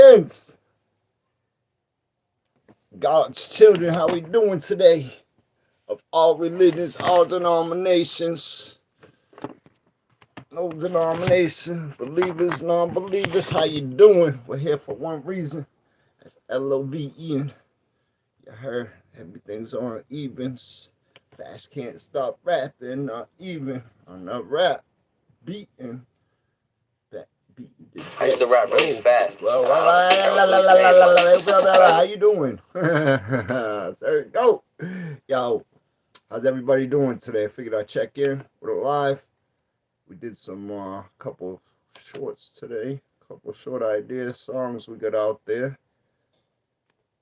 friends, God's children, how we doing today? Of all religions, all denominations, no denomination, believers, non-believers, how you doing? We're here for one reason. That's LOVE. You heard everything's on evens. Fast can't stop rapping, not even on the rap beating. I used to rap really fast. Well, how you doing? There you go. Yo, how's everybody doing today? I figured I'd check in with a live. We did some couple shorts today, couple short ideas, songs we got out there.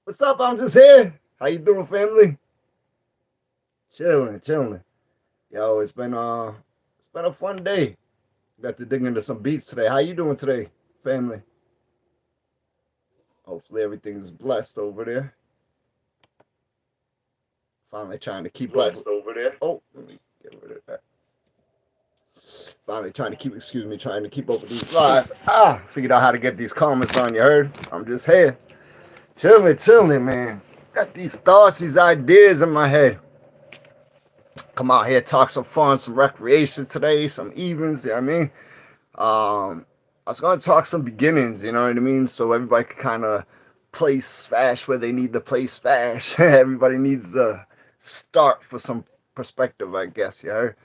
What's up? I'm just here. How you doing, family? Chilling. Yo, it's been a fun day. Got to dig into some beats today. How you doing today, family? Hopefully everything's blessed over there. Finally trying to keep blessed over there. Oh, let me get rid of that. Finally trying to keep up with these lives. Figured out how to get these comments on, you heard? I'm just here. Chilling, man. Got these thoughts, these ideas in my head. Come out here, talk some fun, some recreation today, some evens, you know what I mean? I was going to talk some beginnings, you know what I mean? So everybody can kind of place Fash where they need to place Fash. Everybody needs a start for some perspective, I guess, you heard?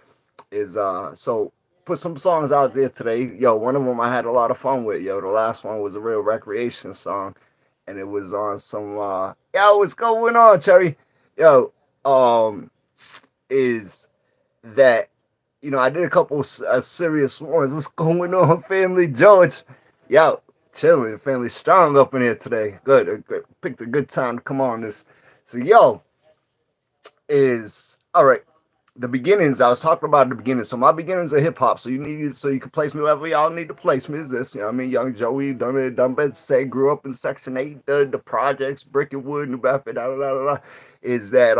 So put some songs out there today. Yo, one of them I had a lot of fun with, yo. The last one was a real recreation song, and it was on some, yo, what's going on, Cherry? Yo, is that, you know, I did a couple serious ones. What's going on, family? George, yo, chilling, family strong up in here today. Good. Picked a good time to come on this. So, yo, all right. The beginnings. I was talking about the beginnings. So my beginnings are hip hop. So you can place me wherever y'all need to place me. Is this? You know what I mean? Young Joey, done bed say, grew up in Section 8, the projects, Brick and Wood, New Bedford. Is that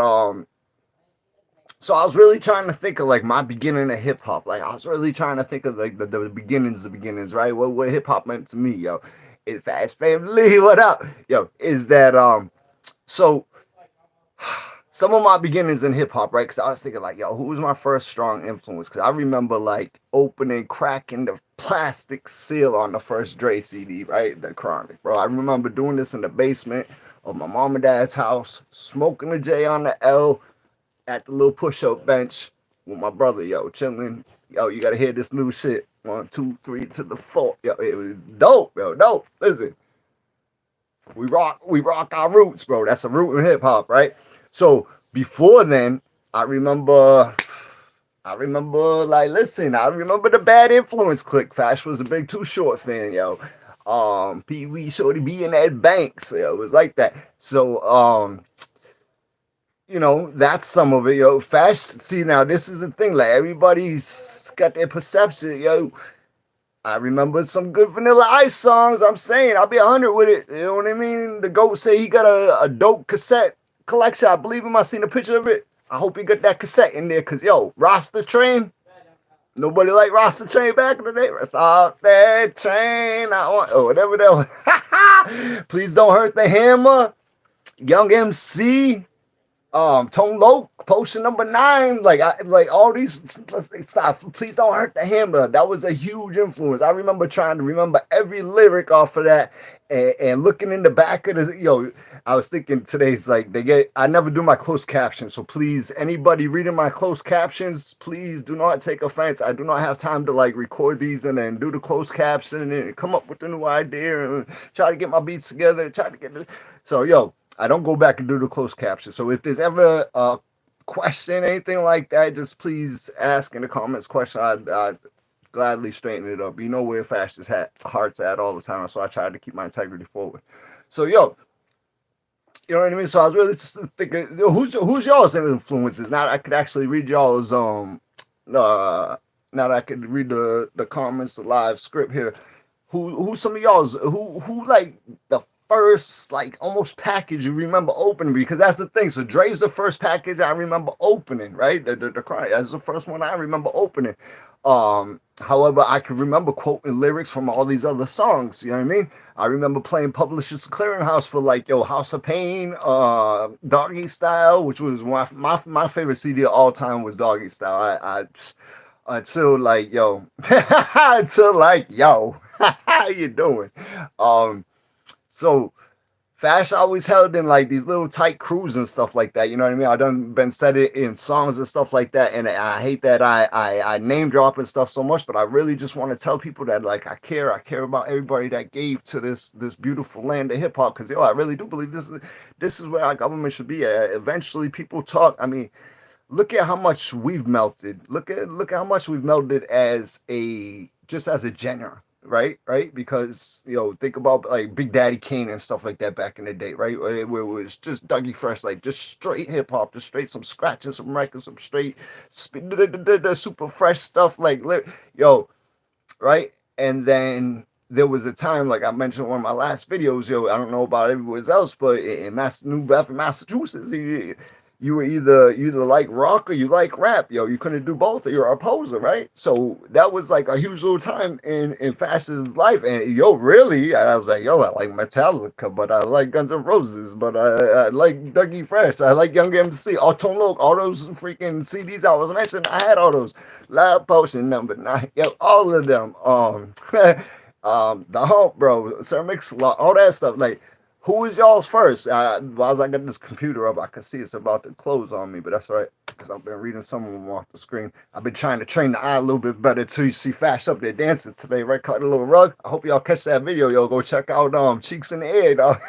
So I was really trying to think of like my beginning of hip hop. Like I was really trying to think of like the beginnings, right? What hip hop meant to me, yo. It's Fast Family, what up? Yo, is that so some of my beginnings in hip hop, right? Because I was thinking like, yo, who was my first strong influence? Because I remember like cracking the plastic seal on the first Dre CD, right? The Chronic, bro. I remember doing this in the basement of my mom and dad's house, smoking a J on the L, at the little push-up bench with my brother, yo, chilling. Yo, you gotta hear this new shit. 1, 2, 3 to the 4. Yo, it was dope, yo, dope. Listen, we rock our roots, bro. That's a root in hip-hop, right? So before then, I remember like, listen, I remember the Bad Influence Click. Fash was a big Too Short fan, yo. Pee Wee, Shorty B, and Ed Banks, yo, it was like that. So, you know, that's some of it, yo. Fash, see, now this is the thing, like, everybody's got their perception, yo. I remember some good Vanilla Ice songs. I'm saying, I'll be 100 with it. You know what I mean? The GOAT say he got a dope cassette collection. I believe him. I seen a picture of it. I hope he got that cassette in there, because, yo, Rasta Train. Nobody like Rasta Train back in the day. Rasta off that train. Whatever that was. Please Don't Hurt the Hammer. Young MC. Tone Loc, Potion Number 9, like all these stuff. Please Don't Hurt the Hammer. That was a huge influence. I remember trying to remember every lyric off of that, and looking in the back of the, yo, I was thinking today's like I never do my closed captions, so please, anybody reading my closed captions, please do not take offense. I do not have time to like record these and then do the closed caption and come up with a new idea and try to get my beats together, so yo, I don't go back and do the closed caption. So if there's ever a question, anything like that, just please ask in the comments question. I'd gladly straighten it up. You know where Fash's heart's at all the time, so I try to keep my integrity forward. So yo, you know what I mean? So I was really just thinking, who's y'all's influences? Now I could actually read y'all's now that I could read the comments, the live script here. Who some of y'all's who like the first like almost package you remember opening, because that's the thing. So Dre's the first package I remember opening, right? The Chronic, that's the first one I remember opening. However, I can remember quoting lyrics from all these other songs. You know what I mean? I remember playing Publishers Clearinghouse for like House of Pain, Doggy Style, which was my favorite CD of all time was Doggy Style. Until like until like how you doing? Um, so Fash always held in like these little tight crews and stuff like that. You know what I mean? I done been said it in songs and stuff like that. And I hate that I name drop and stuff so much, but I really just want to tell people that like I care about everybody that gave to this beautiful land of hip hop. Cause I really do believe this is where our government should be at. Eventually people talk. I mean, look at how much we've melted. Look at how much we've melted as a genre, right, because think about like Big Daddy Kane and stuff like that back in the day, right, where it was just Dougie Fresh, like just straight hip hop, just straight some scratches, some records, some straight the super fresh stuff, like right. And then there was a time, like I mentioned in one of my last videos, I don't know about everywhere else, but in New Bedford, Massachusetts, you were either like rock or you like rap, you couldn't do both, or you're a poser, right? So that was like a huge little time in Fash's life, and really, I was like, I like Metallica, but I like Guns N' Roses, but I like Dougie Fresh, I like Young MC, Tone Loc, all those freaking CDs I was mentioning, I had all those. Loud Potion #9, all of them, the Hump, bro, Sir Mix-a-Lot, all that stuff, like. Who is y'all's first? While I got this computer up, I can see it's about to close on me, but that's all right, because I've been reading some of them off the screen. I've been trying to train the eye a little bit better too. You see Fash up there dancing today, right? Cut a little rug. I hope y'all catch that video, yo. Go check out Cheeks in the Air, dog.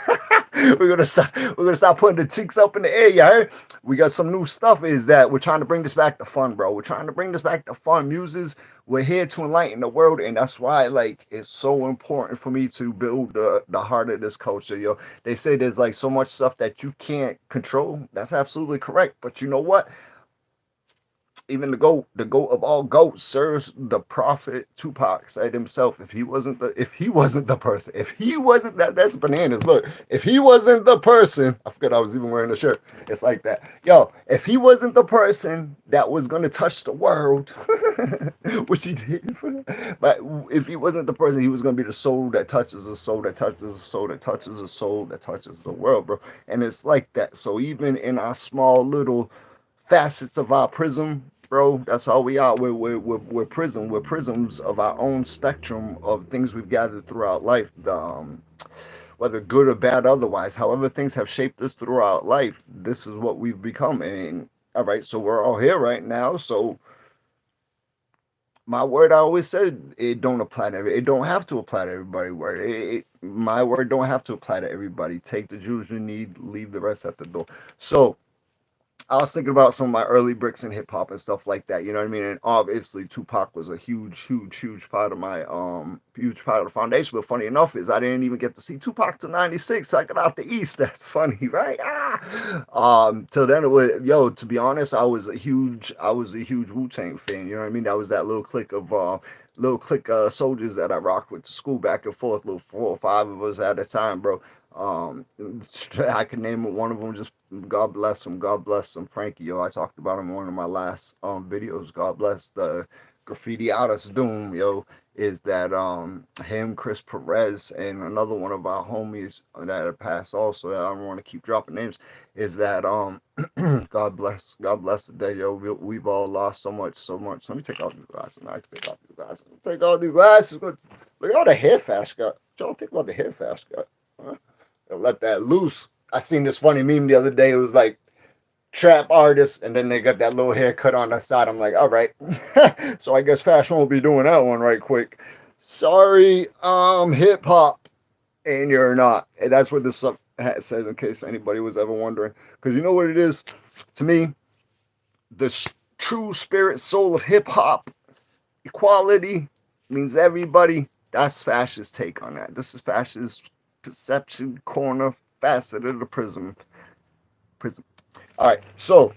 we're gonna stop putting the cheeks up in the air, you heard? We got some new stuff, is that we're trying to bring this back to fun, bro. We're trying to bring this back to fun. Muses, we're here to enlighten the world, and that's why like it's so important for me to build the heart of this culture, yo. They say there's like so much stuff that you can't control. That's absolutely correct. But you know what? Even the goat of all goats, serves the prophet Tupac said himself, if he wasn't the person, if he wasn't that's bananas. Look, if he wasn't the person, I forgot I was even wearing a shirt. It's like that. Yo, if he wasn't the person that was gonna touch the world, which he did, but if he wasn't the person, he was gonna be the soul that touches the soul that touches the soul that touches the soul that touches the world, bro. And it's like that. So even in our small little facets of our prism, bro, that's all we are. We're prism. We're prisms of our own spectrum of things we've gathered throughout life, whether good or bad, otherwise. However, things have shaped us throughout life. This is what we've become. And all right, so we're all here right now. So my word, I always said, it don't apply to it don't have to apply to everybody. My word don't have to apply to everybody. Take the Jews you need, leave the rest at the door. So I was thinking about some of my early bricks in hip hop and stuff like that. You know what I mean? And obviously Tupac was a huge part of my huge part of the foundation. But funny enough is I didn't even get to see Tupac till '96. I got out the East. That's funny, right? Till then it was, to be honest, I was a huge Wu-Tang fan. You know what I mean? That was that little clique of soldiers that I rocked with to school back and forth, little 4 or 5 of us at a time, bro. I can name one of them. Just God bless him. God bless him, Frankie. I talked about him in one of my last videos. God bless the graffiti artist Doom. Is that him, Chris Perez, and another one of our homies that have passed also. I don't want to keep dropping names. Is that God bless the day, we've all lost so much. Let me take off these glasses. Take off these glasses. Look at all the hair Fash got. What y'all think about the hair Fash got? Huh? Let that loose. I seen this funny meme the other day. It was like trap artists, and then they got that little haircut on the side. I'm like, all right. So I guess Fashion will be doing that one right quick. Sorry, hip hop, and you're not. And that's what this hat says, in case anybody was ever wondering. Because you know what it is? To me, the true spirit soul of hip hop, equality, means everybody. That's Fash's take on that. This is Fash's perception corner facet of the prism. All right, so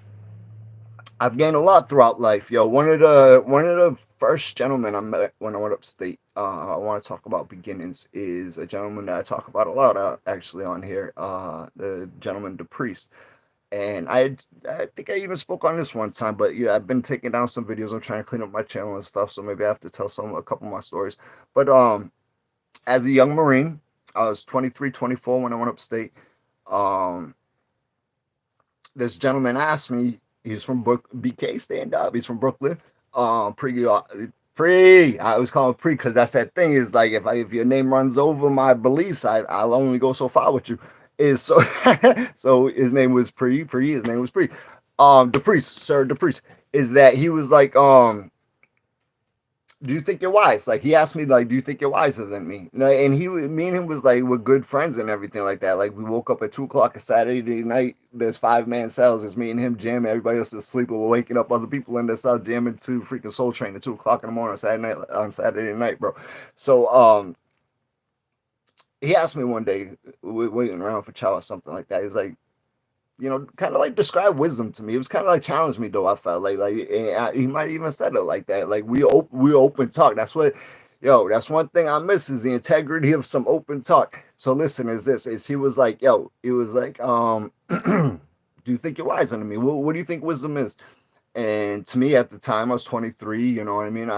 I've gained a lot throughout life, one of the first gentlemen I met when I went upstate. I want to talk about beginnings. Is a gentleman that I talk about a lot, actually, on here. The gentleman, the priest. And I think I even spoke on this one time, but yeah, I've been taking down some videos. I'm trying to clean up my channel and stuff, so maybe I have to tell a couple more stories. But as a young Marine, I was 23, 24 when I went upstate. Um, this gentleman asked me. He's from BK. Stand up. He's from Brooklyn. Pre. I always call him pre because that's that thing. Is like if your name runs over my beliefs, I'll only go so far with you. Is so so his name was pre. His name was pre. The priest, sir, the priest. Is that he was like do you think you're wise? Like he asked me, like, do you think you're wiser than me? No, and me and him was like, we're good friends and everything like that. Like we woke up at 2 o'clock a Saturday night. There's 5-man cells. It's me and him jamming. Everybody else is asleep. We're waking up other people in the cell jamming to freaking Soul Train at 2 o'clock in the morning on Saturday night, bro. So he asked me one day, waiting around for chow or something like that. He was like, kind of like describe wisdom to me. It was kind of like challenge me though. I felt like he might even said it like that. Like we open talk. That's what, that's one thing I miss is the integrity of some open talk. So listen, is he was like, he was like, do you think you're wiser than me? What do you think wisdom is? And to me at the time, I was 23. You know what I mean?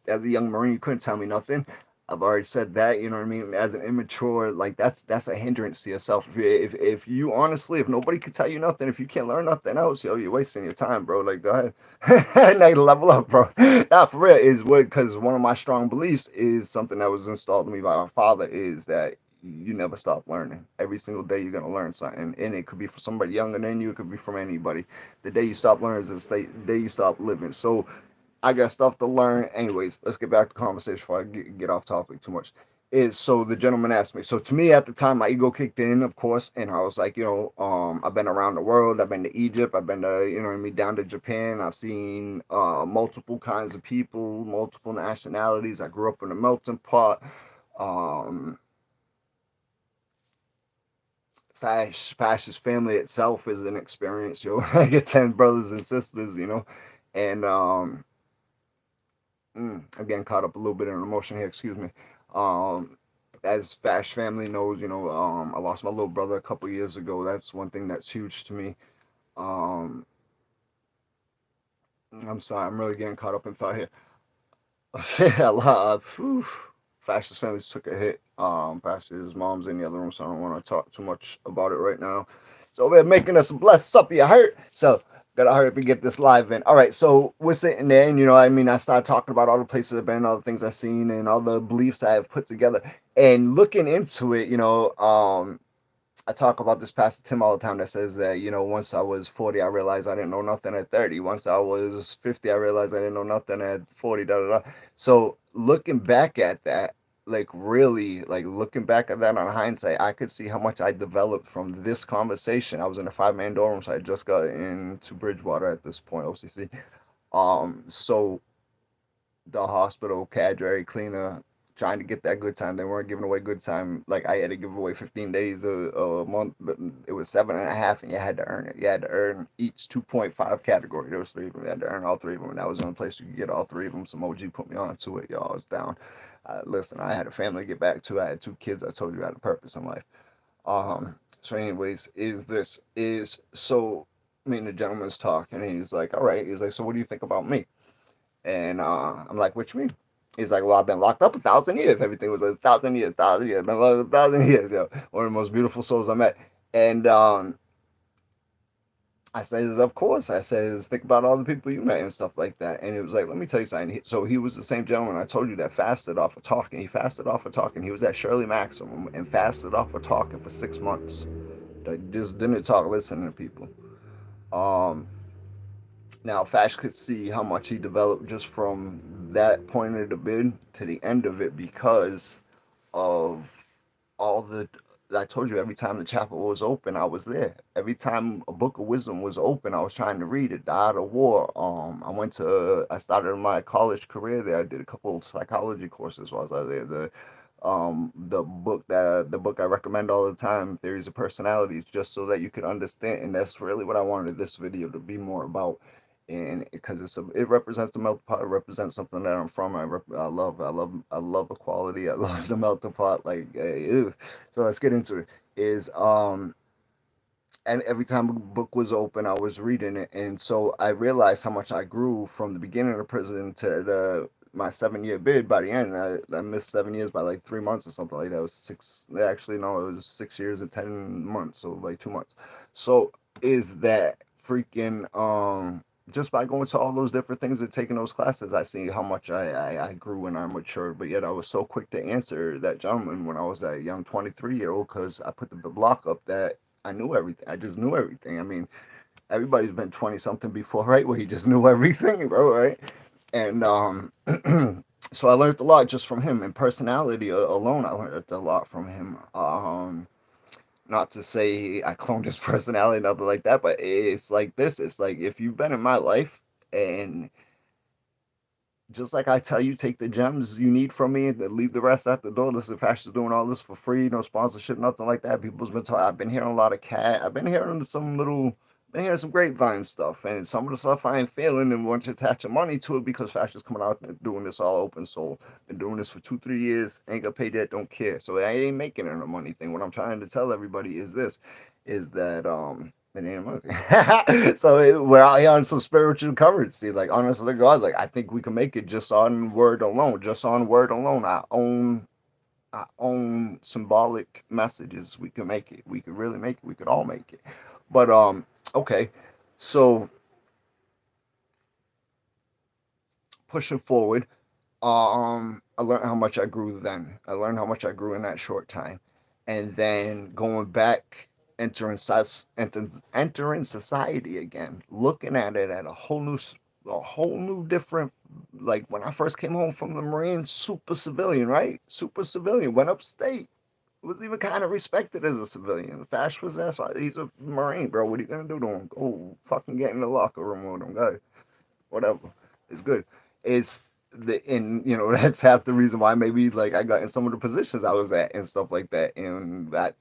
As a young Marine, you couldn't tell me nothing. I've already said that, you know what I mean? As an immature, like that's a hindrance to yourself. If you honestly, if nobody could tell you nothing, if you can't learn nothing else, you're wasting your time, bro. Like go ahead, like level up, bro. Not for real is what because one of my strong beliefs is something that was installed in me by my father is that you never stop learning. Every single day you're gonna learn something, and it could be for somebody younger than you. It could be from anybody. The day you stop learning is the day you stop living. So I got stuff to learn. Anyways, let's get back to conversation before I get off topic too much. Is so the gentleman asked me. So to me at the time, my ego kicked in, of course, and I was like, I've been around the world. I've been to Egypt. I've been to, what I mean, down to Japan. I've seen multiple kinds of people, multiple nationalities. I grew up in a melting pot. Um, Fascist family itself is an experience, yo. I get 10 brothers and sisters, and I'm getting caught up a little bit in emotion here. Excuse me. Um, as Fash family knows, I lost my little brother a couple years ago. That's one thing that's huge to me. Um, I'm sorry, I'm really getting caught up in thought here. A lot of Fash's family took a hit. Fash's mom's in the other room, so I don't want to talk too much about it right now. So we're making us a blessed up, you hurt. So gotta hurry up and get this live in. All right, so we're sitting there, and I started talking about all the places I've been, all the things I've seen, and all the beliefs I have put together. And looking into it, I talk about this Pastor Tim all the time that says that, once I was 40, I realized I didn't know nothing at 30. Once I was 50, I realized I didn't know nothing at 40, da da da. So looking back at that, like really, like looking back at that on hindsight, I could see how much I developed from this conversation. I was in a 5-man dorm, so I just got into Bridgewater at this point, OCC. So the hospital cadre cleaner trying to get that good time. They weren't giving away good time. Like I had to give away 15 days a month, but it was 7.5, and you had to earn it. You had to earn each 2.5 category. There was 3 of them. You had to earn all 3 of them, and that was the only place you could get all 3 of them. Some OG put me on to it, y'all. I was down. Listen, I had a family to get back to. I had 2 kids. I told you I had a purpose in life. So anyways, me and the gentleman's talking, and he's like, all right. He's like, so what do you think about me? And I'm like, what you mean? He's like, well, I've been locked up 1,000 years. Everything was 1,000 years, 1,000 years. I've been locked up 1,000 years, yo. One of the most beautiful souls I met. And I says, of course. I says, think about all the people you met and stuff like that. And it was like, let me tell you something. So he was the same gentleman I told you that fasted off of talking. He fasted off of talking. He was at Shirley Maximum and fasted off of talking for 6 months. Like, just didn't talk, listening to people. Um, Now, Fash could see how much he developed just from that point of the bid to the end of it because of all the. I told you every time the chapel was open, I was there. Every time a book of wisdom was open, I was trying to read it. The Art of War. I started my college career there. I did a couple of psychology courses while I was there. The book I recommend all the time, Theories of Personalities, just so that you could understand. And that's really what I wanted this video to be more about, and because it represents the melting pot. It represents something that I'm from. I love equality. I love the melting pot. Like, so let's get into it. Is and every time a book was open, I was reading it, and so I realized how much I grew from the beginning of prison to my 7 year bid. By the end, I missed 7 years by like 3 months or something like that. It was six. Actually, no, it was 6 years and 10 months, so like 2 months. So is that freaking just by going to all those different things and taking those classes, I see how much I grew and I matured. But yet I was so quick to answer that gentleman when I was that young 23-year-old because I put the block up that I knew everything. I just knew everything. I mean, everybody's been 20 something before, right? Where you just knew everything, bro, right? And so I learned a lot just from him. And personality alone, I learned a lot from him. Not to say I cloned his personality, nothing like that, but it's like this. It's like if you've been in my life and just like I tell you, take the gems you need from me and then leave the rest at the door. Listen, Fashion is doing all this for free, no sponsorship, nothing like that. People's been talking. I've been hearing a lot of cat. I've been hearing been hearing some grapevine stuff, and some of the stuff I ain't feeling and want you to attach your money to it because Fashion's coming out and doing this all open. So been doing this for 2, 3 years, ain't gonna pay that, don't care. So I ain't making it a money thing. What I'm trying to tell everybody is this, is that it ain't a money thing. So we're out here on some spiritual currency. Like honestly, God, like I think we can make it just on word alone. Just on word alone. Our own symbolic messages. We can make it. We could really make it. We could all make it. But okay. So pushing forward, I learned how much I grew then. I learned how much I grew in that short time, and then going back, entering society again, looking at it at a whole new different. Like when I first came home from the Marines, super civilian, right? Super civilian. Went upstate. Was even kind of respected as a civilian. Fash was that. He's a Marine, bro. What are you gonna do to him? Go fucking get in the locker room with him, guy. Whatever. It's good. It's that's half the reason why maybe like I got in some of the positions I was at and stuff like that. And that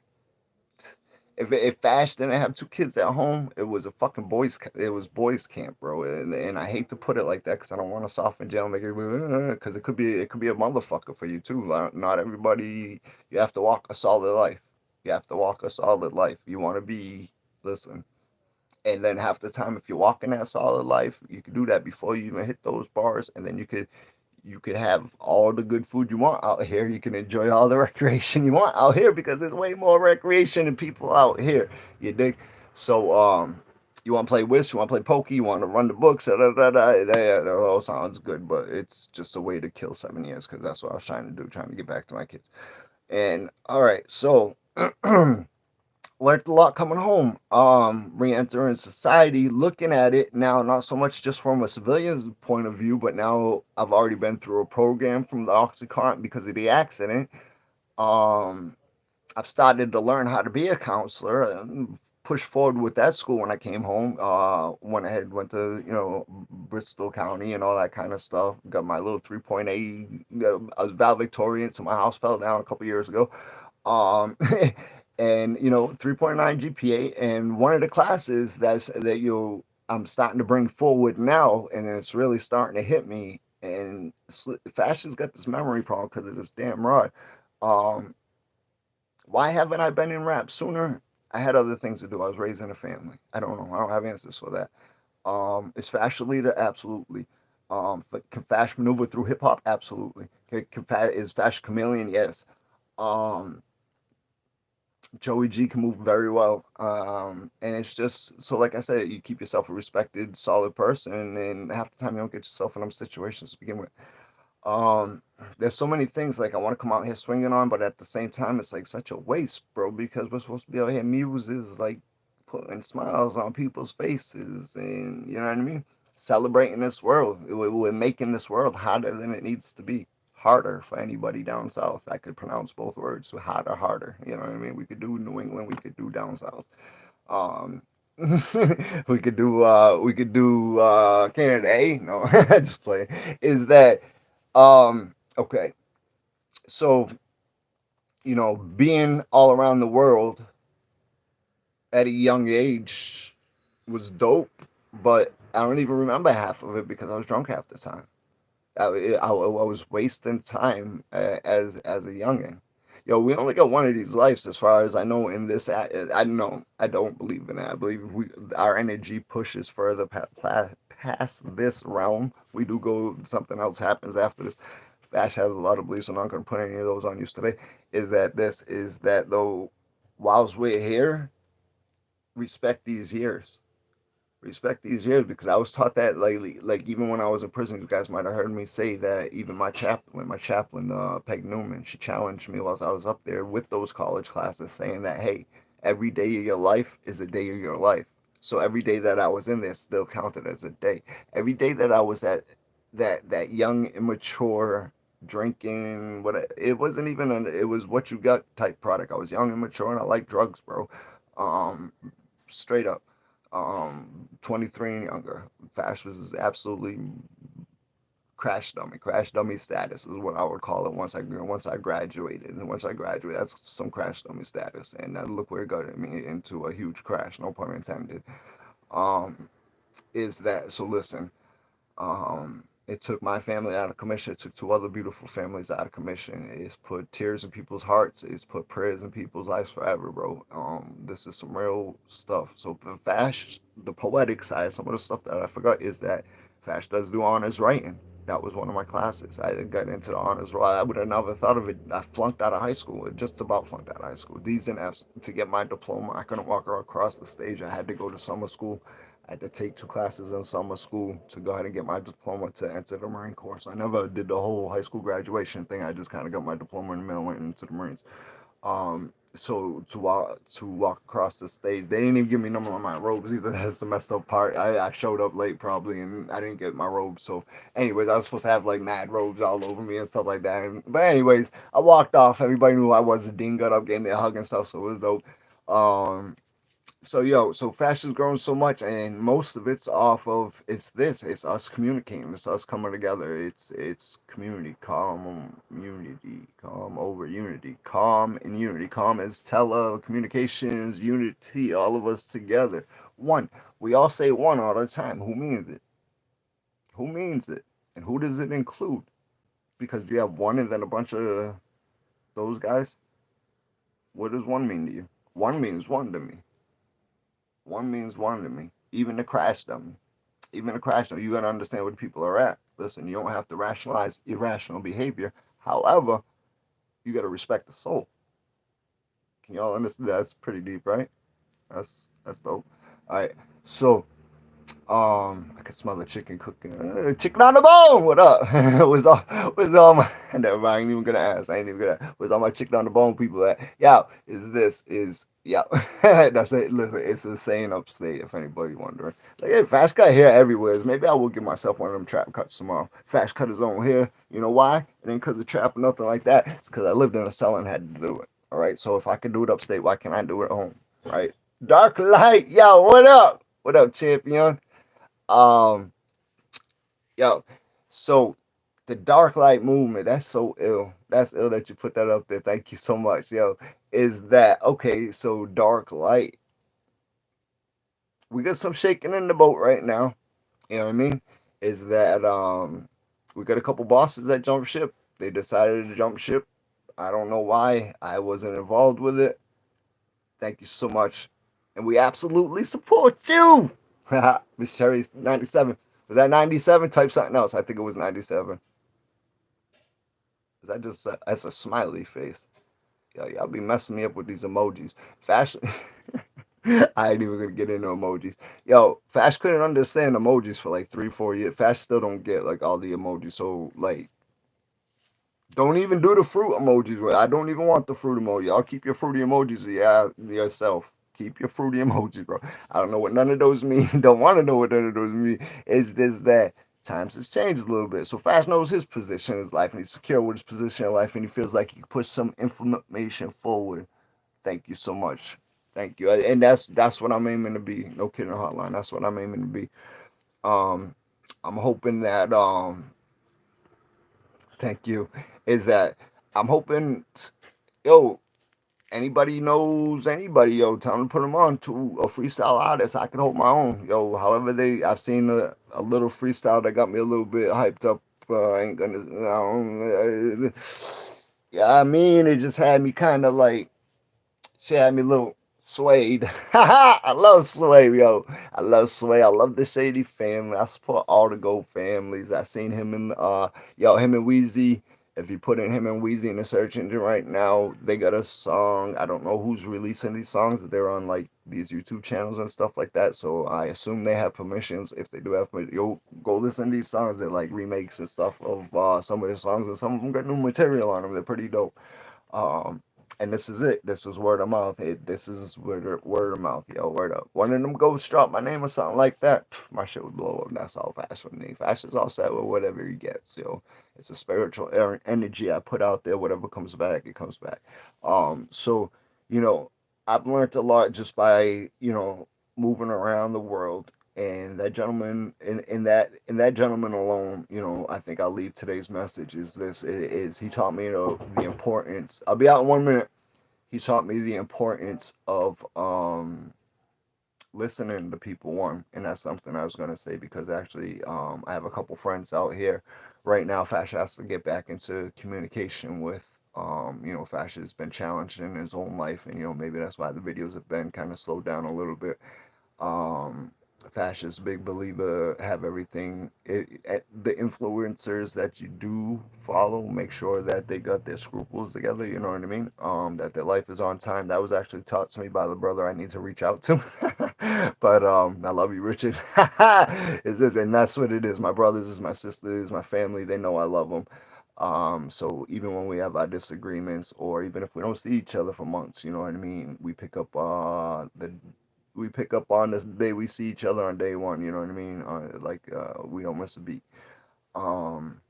if Fash didn't have 2 kids at home, it was a fucking it was boys camp, bro. And I hate to put it like that because I don't want to soften jail, make it because it could be a motherfucker for you too. Not everybody. You have to walk a solid life. You have to walk a solid life. You want to be listen. And then half the time, if you're walking that solid life, you could do that before you even hit those bars, and then you could have all the good food you want out here. You can enjoy all the recreation you want out here because there's way more recreation than people out here. You dig? So you want to play whist, you want to play pokey, you want to run the books, that all sounds good, but it's just a way to kill 7 years because that's what I was trying to do, trying to get back to my kids. And all right, so learned a lot coming home. Re-entering society, looking at it now, not so much just from a civilian's point of view, but now I've already been through a program from the Oxycontin because of the accident. Um, I've started to learn how to be a counselor and push forward with that school when I came home. Went to, Bristol County and all that kind of stuff. Got my little 3.8. I was valedictorian, so my house fell down a couple years ago. Um, and 3.9 GPA, and one of the classes that I'm starting to bring forward now, and it's really starting to hit me. And Fashion's got this memory problem because of this damn rod. Um, why haven't I been in rap sooner? I had other things to do. I was raising a family. I don't know. I don't have answers for that. Is Fashion leader? Absolutely. Can Fashion maneuver through hip hop? Absolutely. Is Fashion chameleon? Yes. Um, Joey G can move very well. And it's just so, like I said, you keep yourself a respected, solid person, and half the time you don't get yourself in them situations to begin with. Um, there's so many things like I want to come out here swinging on, but at the same time, it's like such a waste, bro, because we're supposed to be out here muses like putting smiles on people's faces, and you know what I mean? Celebrating this world. We're making this world hotter than it needs to be. Harder for anybody down south. I could pronounce both words. So hotter, harder. You know what I mean? We could do New England. We could do down south. Um, we could do Canada. No, just play. Is that okay? So being all around the world at a young age was dope, but I don't even remember half of it because I was drunk half the time. I was wasting time as a youngin. Yo, we only got one of these lives, as far as I know. In this, I know I don't believe in that. I believe our energy pushes further past this realm. We do go. Something else happens after this. Fash has a lot of beliefs. I'm not going to put any of those on you today. Is that though? Whilst we're here, respect these years. Respect these years, because I was taught that lately. Like even when I was in prison, you guys might have heard me say that. Even my chaplain, Peg Newman, she challenged me whilst I was up there with those college classes, saying that hey, every day of your life is a day of your life. So every day that I was in there still counted as a day. Every day that I was at that young, immature, drinking, what it wasn't even it was what you got type product. I was young, immature, and I like drugs, bro. Um, Straight up. 23 and younger. Fash was absolutely crash dummy status is what I would call it once I graduated. And once I graduated, that's some crash dummy status. And look where it got me, into a huge crash, no pun intended. Um, is that so? Listen, it took my family out of commission. It took two other beautiful families out of commission. It's put tears in people's hearts. It's put prayers in people's lives forever, bro. This is some real stuff. So for Fash, the poetic side, some of the stuff that I forgot is that Fash does do honors writing. That was one of my classes. I got into the honors roll. I would have never thought of it. I flunked out of high school. Just about flunked out of high school. D's and F's to get my diploma. I couldn't walk across the stage. I had to go to summer school. I had to take two classes in summer school to go ahead and get my diploma to enter the Marine Corps. So I never did the whole high school graduation thing. I just kind of got my diploma in the mail and went into the Marines. So to walk across the stage, they didn't even give me number on my robes either. That's the messed up part. I showed up late probably, and I didn't get my robes. So, anyways, I was supposed to have like mad robes all over me and stuff like that. But anyways, I walked off. Everybody knew I was. The dean got up, gave me a hug and stuff. So it was dope. Um, so Fash has grown so much, and most of it's off of it's us communicating, it's us coming together, it's community, calm over unity, calm and unity. Calm is telecommunications, unity, all of us together. One. We all say one all the time. Who means it? Who means it? And who does it include? Because do you have one and then a bunch of those guys? What does one mean to you? One means one to me. One means one to me. Even to crash them. Even to crash them. You gotta understand where the people are at. Listen, you don't have to rationalize irrational behavior. However, you gotta respect the soul. Can y'all understand? That's pretty deep, right? That's dope. All right. So I could smell the chicken cooking. Chicken on the bone. What up? was all my. Never mind. I ain't even gonna ask. I ain't even gonna. Was all my chicken on the bone people at? Yeah. Yeah. That's it. Listen, it's a saying upstate. If anybody wondering, like, hey, Fash cut hair everywhere. Maybe I will give myself one of them trap cuts tomorrow. Fash cut his own hair. You know why? It ain't because of trap or nothing like that. It's because I lived in a cell and had to do it. All right. So if I can do it upstate, why can't I do it at home? Right. Dark light. Yo, what up? What up, champion? Um, Yo, so the dark light movement, that's so ill. That's ill that you put that up there. Thank you so much. Yo, is that okay? So dark light, we got some shaking in the boat right now. You know what I mean? Is that we got a couple bosses that jump ship. They decided to jump ship. I don't know why. I wasn't involved with it. Thank you so much. And we absolutely support you. Miss Cherry's 97. Was that 97? Type something else. I think it was 97. Is that just that's a smiley face? Yo, y'all be messing me up with these emojis. Fashion. I ain't even gonna get into emojis. Yo, Fash couldn't understand emojis for like 3, 4 years. Fash still don't get like all the emojis. So like, don't even do the fruit emojis. I don't even want the fruit emoji. I'll keep your fruity emojis, yeah, yourself. Keep your fruity emojis, bro. I don't know what none of those mean. Don't want to know what none of those mean. It's just that times has changed a little bit. So Fash knows his position in his life, and he's secure with his position in life, and he feels like he can push some information forward. Thank you so much. Thank you. And that's what I'm aiming to be. No kidding, hotline. That's what I'm aiming to be. Um, I'm hoping that thank you. Is that I'm hoping, yo, anybody knows anybody, yo, tell them to put them on to a freestyle artist. I can hold my own, yo. However I've seen a little freestyle that got me a little bit hyped up. I ain't gonna, Yeah, I mean, it just had me kind of like, she had me a little swayed. I love Sway, yo. I love Sway. I love the Shady family. I support all the Gold families. I seen him in him and Wheezy. If you put in him and Wheezy in the search engine right now, they got a song. I don't know who's releasing these songs. They're on like these YouTube channels and stuff like that. So I assume they have permissions. If they do have permission, yo, go listen to these songs. They're like remakes and stuff of some of the songs, and some of them got new material on them. They're pretty dope. Um, and this is it. This is word of mouth. This is word of mouth, yo. Word up. One of them ghosts drop my name or something like that. My shit would blow up. That's all Fash would need. Fash is all set with whatever he gets, yo. It's a spiritual energy I put out there. Whatever comes back, it comes back. So you know, I've learned a lot just by moving around the world, and that gentleman in that gentleman alone, I think I'll leave today's message is this. It is he taught me the importance. I'll be out in 1 minute. He taught me the importance of listening to people, one, and that's something I was going to say because actually I have a couple friends out here right now. Fasha has to get back into communication with. Fasha has been challenged in his own life, and maybe that's why the videos have been kind of slowed down a little bit. um Fascist big believer, have everything the influencers that you do follow, make sure that they got their scruples together, you know what I mean, that their life is on time. That was actually taught to me by the brother I need to reach out to. But I love you, Richard. Is this, and that's what it is. My brothers is my sisters, my family, they know I love them. So even when we have our disagreements, or even if we don't see each other for months, you know what I mean, we pick up on the day we see each other on day one. You know what I mean? We don't miss a beat. Um,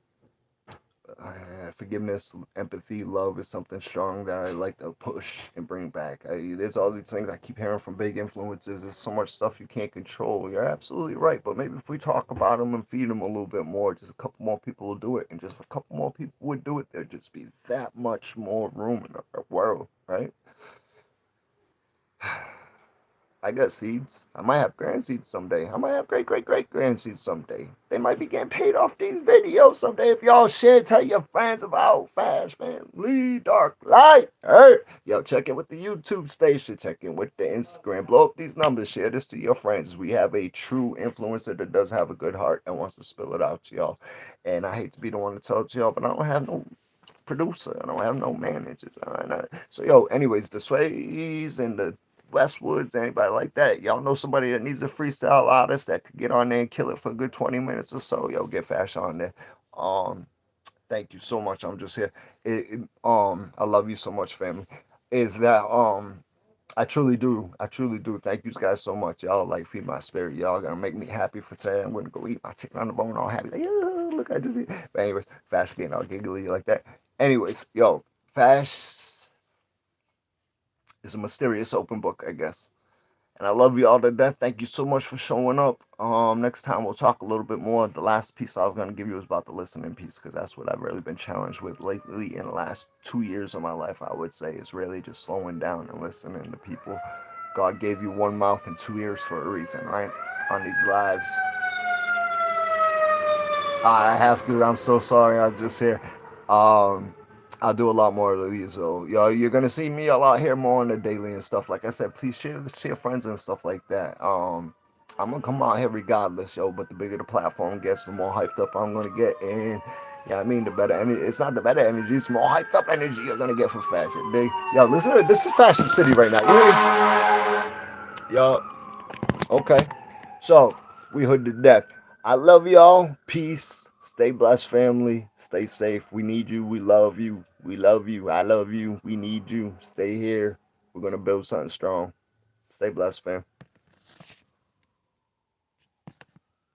Forgiveness, empathy, love is something strong that I like to push and bring back. There's all these things I keep hearing from big influences. There's so much stuff you can't control. You're absolutely right. But maybe if we talk about them and feed them a little bit more, just a couple more people will do it. And just a couple more people would do it, there'd just be that much more room in the world, right? I got seeds. I might have grandseeds someday. I might have great great great grandseeds someday. They might be getting paid off these videos someday if y'all share. Tell your friends about Fast Family Dark Light. Hey, yo, check in with the YouTube station. Check in with the Instagram. Blow up these numbers. Share this to your friends. We have a true influencer that does have a good heart and wants to spill it out to y'all. And I hate to be the one to tell it to y'all, but I don't have no producer. I don't have no managers. So yo, anyways, the Sways and the Westwoods, anybody like that, y'all know somebody that needs a freestyle artist that could get on there and kill it for a good 20 minutes or so, yo, get Fash on there. Um, Thank you so much. I'm just here. I love you so much, family. Is that I truly do. I truly do. Thank you guys so much. Y'all like feed my spirit. Y'all gonna make me happy for today. I'm gonna go eat my chicken on the bone all happy. Like, yeah, look, I just eat. But anyways, Fash getting all giggly like that. Anyways, yo, Fash is a mysterious open book, I guess. And I love you all to death. Thank you so much for showing up. Next time we'll talk a little bit more. The last piece I was gonna give you was about the listening piece, because that's what I've really been challenged with lately in the last 2 years of my life. I would say is really just slowing down and listening to people. God gave you one mouth and 2 ears for a reason, right? On these lives. I have to. I'm so sorry. I'm just here. Um, I'll do a lot more of these. So, yo, you're gonna see me a lot here more on the daily and stuff. Like I said, please share this to your friends and stuff like that. I'm gonna come out here regardless, yo. But the bigger the platform gets, the more hyped up I'm gonna get, and yeah, I mean the better energy. It's not the better energy; it's more hyped up energy you're gonna get from fashion. Yo, listen to this is Fashion City right now. Yo, okay. So we hood to death. I love y'all. Peace. Stay blessed, family. Stay safe. We need you. We love you. We love you. I love you. We need you. Stay here. We're gonna build something strong. Stay blessed, fam.